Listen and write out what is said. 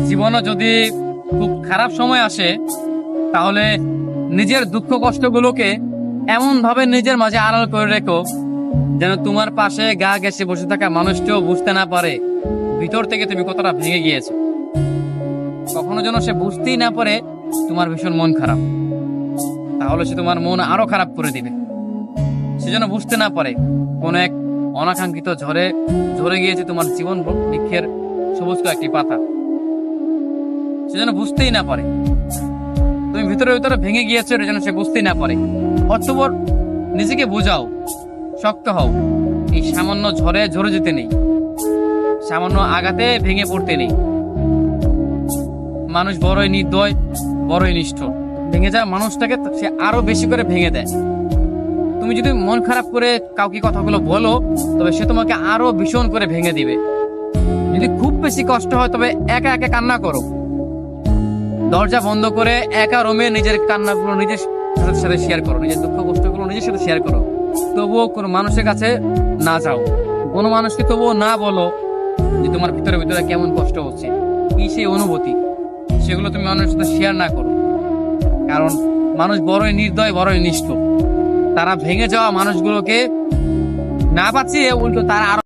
জীবনে যদি খুব খারাপ সময় আসে, তাহলে নিজের দুঃখ কষ্টগুলোকে এমন ভাবে নিজের মাঝে আড়াল করে রেখো যেন তোমার পাশে গা ঘেঁষে বসে থাকা মানুষটাও বুঝতে না পারে ভিতর থেকে তুমি কতটা ভেঙে গিয়েছো। কখনো যেন সে বুঝতেই না পারে তোমার ভীষণ মন খারাপ, তাহলে সে তোমার মন আরো খারাপ করে দিবে। সে যেন বুঝতে না পারে কোন এক অনাকাঙ্ক্ষিত ঝড়ে ঝরে গিয়েছে তোমার জীবন বৃক্ষের সবুজ একটি পাতা। সে যেন বুঝতেই না পারে তুমি ভিতরে ভিতরে ভেঙে গিয়েছো, এটা যেন সে বুঝতেই না পারে। অতঃপর নিজেকে বোঝাও, শক্ত হও। এই সামান্য ঝড়ে ঝরে যেতে নেই, সামান্য আঘাতে ভেঙে পড়তে নেই। মানুষ বড়ই নির্দয়, বড়ই নিষ্ঠুর। ভেঙে যাওয়া মানুষটাকে সে আরো বেশি করে ভেঙে দেয়। তুমি যদি মন খারাপ করে কাউকে কথাগুলো বলো, তবে সে তোমাকে আরো ভীষণ করে ভেঙে দিবে। যদি খুব বেশি কষ্ট হয়, তবে একা একা কান্না করো। দরজা বন্ধ করে একা রুমে নিজের কান্নাগুলো নিজের সাথে শেয়ার করো, নিজের দুঃখ কষ্টগুলো নিজের সাথে শেয়ার করো। তবুও কোনো মানুষের কাছে না যাও, কোনো মানুষকে তবুও না বলো যে তোমার ভিতরে ভিতরে কেমন কষ্ট হচ্ছে, কি সেই অনুভূতি, সেগুলো তুমি মানুষের সাথে শেয়ার না করো। কারণ মানুষ বড়ই নির্দয়, বড়ই নিষ্ঠুর। তারা ভেঙে যাওয়া মানুষগুলোকে না বাঁচিয়ে উল্টো তারা আরো